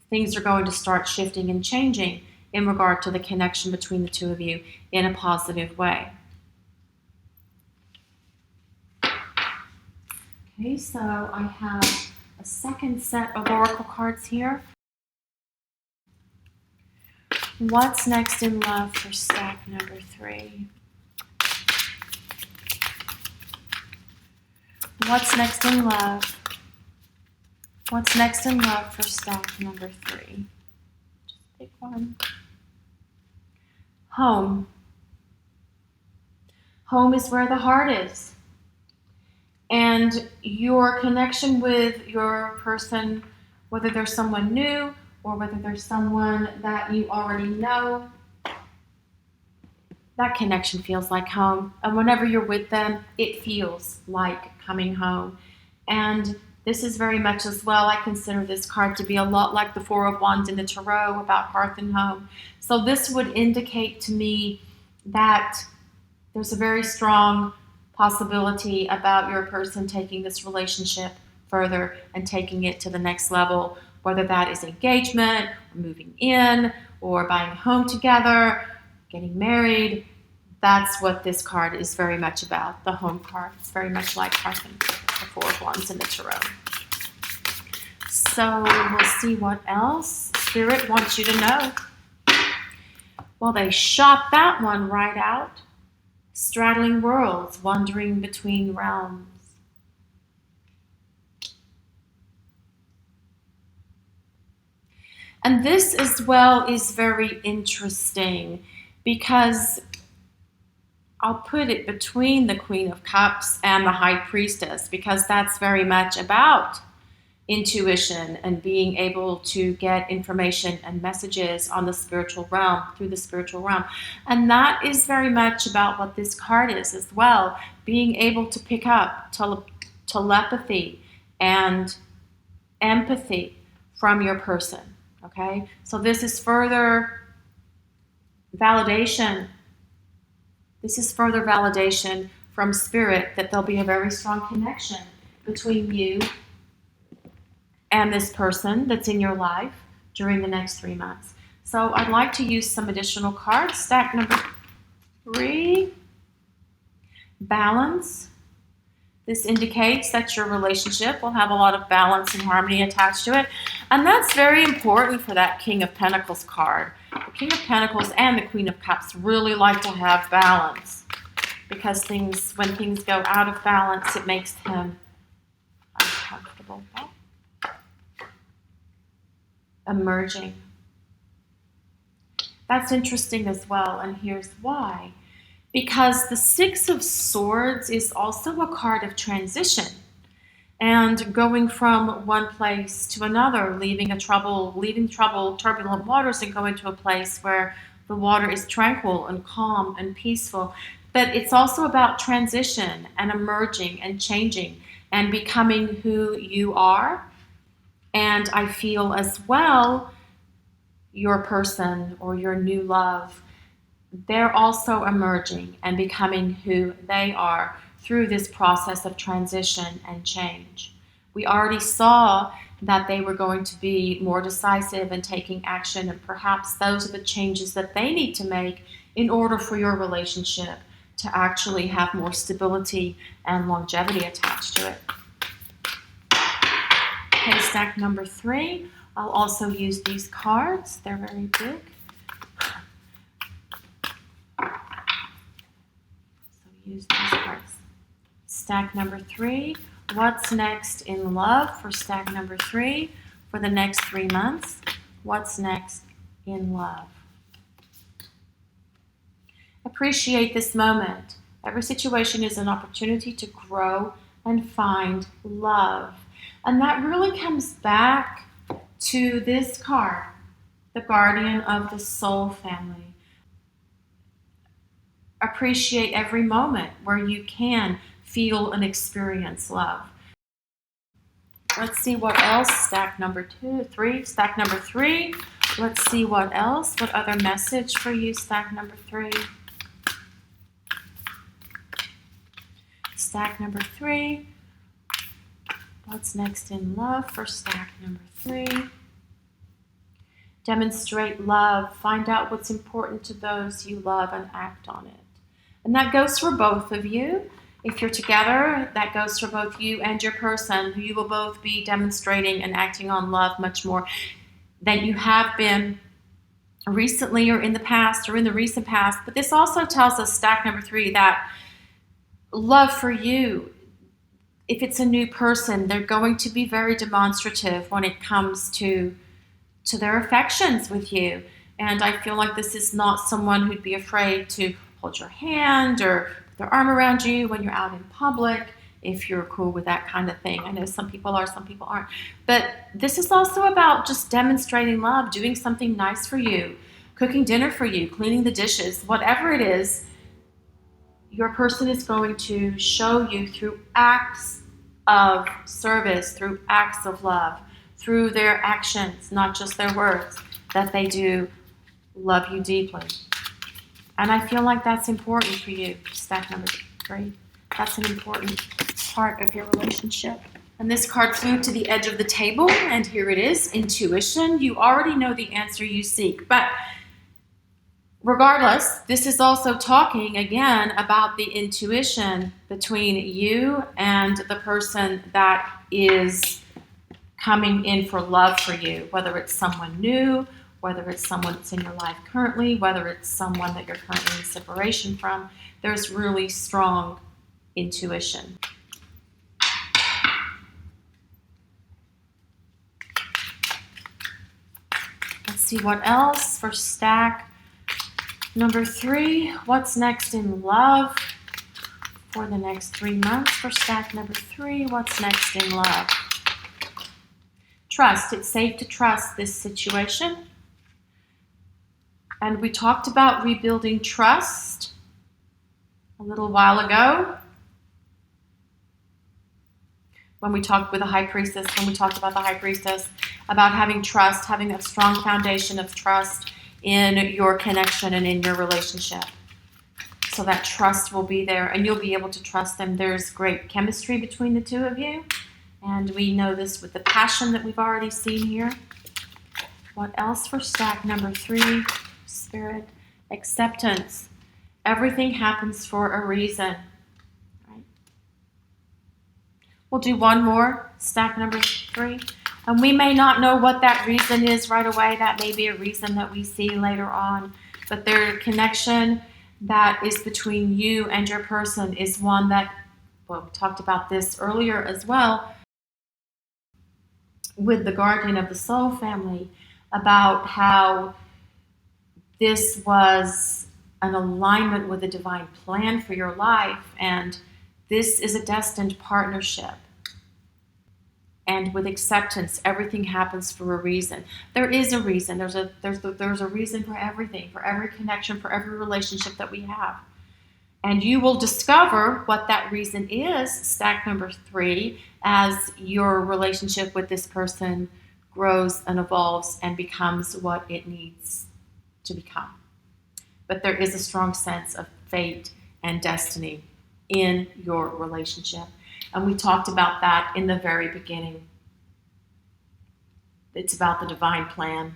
things are going to start shifting and changing in regard to the connection between the two of you in a positive way. Okay, so I have a second set of oracle cards here. What's next in love for stack number 3? What's next in love? What's next in love for stack number 3? Just pick one. Home. Home is where the heart is. And your connection with your person, whether there's someone new or whether there's someone that you already know, that connection feels like home. And whenever you're with them, it feels like coming home. And This is very much as well, I consider this card to be a lot like the Four of Wands in the Tarot about hearth and home. So this would indicate to me that there's a very strong possibility about your person taking this relationship further and taking it to the next level, whether that is engagement, or moving in, or buying a home together, getting married. That's what this card is very much about, the home card. It's very much like hearth and the Four of Wands in the Tarot. So we'll see what else Spirit wants you to know. Well, they shot that one right out. Straddling worlds, wandering between realms. And this as well is very interesting because I'll put it between the Queen of Cups and the High Priestess, because that's very much about intuition and being able to get information and messages on the spiritual realm, through the spiritual realm. And that is very much about what this card is as well, being able to pick up telepathy and empathy from your person, okay? So this is further validation. This is further validation from Spirit that there'll be a very strong connection between you and this person that's in your life during the next 3 months. So I'd like to use some additional cards. Stack number 3, balance. This indicates that your relationship will have a lot of balance and harmony attached to it. And that's very important for that King of Pentacles card. The King of Pentacles and the Queen of Cups really like to have balance, because when things go out of balance, it makes him uncomfortable. Emerging. That's interesting as well, and here's why. Because the Six of Swords is also a card of transition and going from one place to another, leaving turbulent waters, and going to a place where the water is tranquil and calm and peaceful. But it's also about transition and emerging and changing and becoming who you are. And I feel as well, your person or your new love, they're also emerging and becoming who they are through this process of transition and change. We already saw that they were going to be more decisive and taking action, and perhaps those are the changes that they need to make in order for your relationship to actually have more stability and longevity attached to it. Okay, stack number 3. I'll also use these cards. They're very big. So use these cards. Stack number 3. What's next in love for stack number 3 for the next 3 months? What's next in love? Appreciate this moment. Every situation is an opportunity to grow and find love. And that really comes back to this card, the Guardian of the Soul Family. Appreciate every moment where you can feel and experience love. Let's see what else. Stack number 3. Stack number 3. Let's see what else. What other message for you, stack number 3? Stack number 3. What's next in love for stack number 3? Demonstrate love. Find out what's important to those you love and act on it. And that goes for both of you. If you're together, that goes for both you and your person. You will both be demonstrating and acting on love much more than you have been recently or in the past or in the recent past. But this also tells us, stack number 3, that love for you, if it's a new person, they're going to be very demonstrative when it comes to their affections with you. And I feel like this is not someone who'd be afraid to hold your hand or put their arm around you when you're out in public, if you're cool with that kind of thing. I know some people are, some people aren't. But this is also about just demonstrating love, doing something nice for you, cooking dinner for you, cleaning the dishes, whatever it is. Your person is going to show you through acts of service, through acts of love, through their actions, not just their words, that they do love you deeply. And I feel like that's important for you, stack number 3. That's an important part of your relationship. And this card flew to the edge of the table, and here it is, intuition. You already know the answer you seek. But regardless, this is also talking, again, about the intuition between you and the person that is coming in for love for you, whether it's someone new, whether it's someone that's in your life currently, whether it's someone that you're currently in separation from. There's really strong intuition. Let's see what else for stack number 3. What's next in love for the next 3 months? For stack number 3, what's next in love? Trust. It's safe to trust this situation. And we talked about rebuilding trust a little while ago when we talked with the High Priestess, when we talked about the High Priestess, about having trust, having a strong foundation of trust in your connection and in your relationship. So that trust will be there and you'll be able to trust them. There's great chemistry between the two of you. And we know this with the passion that we've already seen here. What else for stack number 3? Spirit. Acceptance. Everything happens for a reason. Right? We'll do one more, stack number 3. And we may not know what that reason is right away. That may be a reason that we see later on. But their connection that is between you and your person is one that, well, we talked about this earlier as well with the guardian of the soul family, about how this was an alignment with a divine plan for your life, and this is a destined partnership. And with acceptance, everything happens for a reason. There is a reason. There's a reason for everything, for every connection, for every relationship that we have. And you will discover what that reason is, stack number 3, as your relationship with this person grows and evolves and becomes what it needs to become. But there is a strong sense of fate and destiny in your relationship. And we talked about that in the very beginning. It's about the divine plan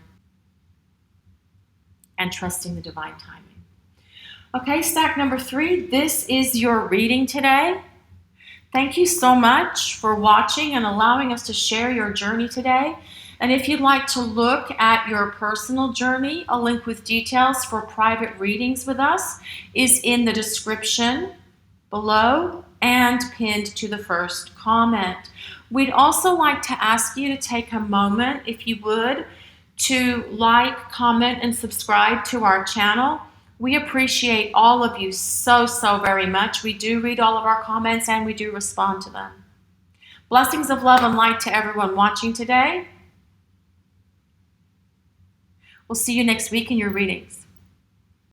and trusting the divine timing. Okay, stack number 3, this is your reading today. Thank you so much for watching and allowing us to share your journey today. And if you'd like to look at your personal journey, a link with details for private readings with us is in the description below and pinned to the first comment. We'd also like to ask you to take a moment, if you would, to like, comment, and subscribe to our channel. We appreciate all of you so very much. We do read all of our comments and we do respond to them. Blessings of love and light to everyone watching today. We'll see you next week in your readings.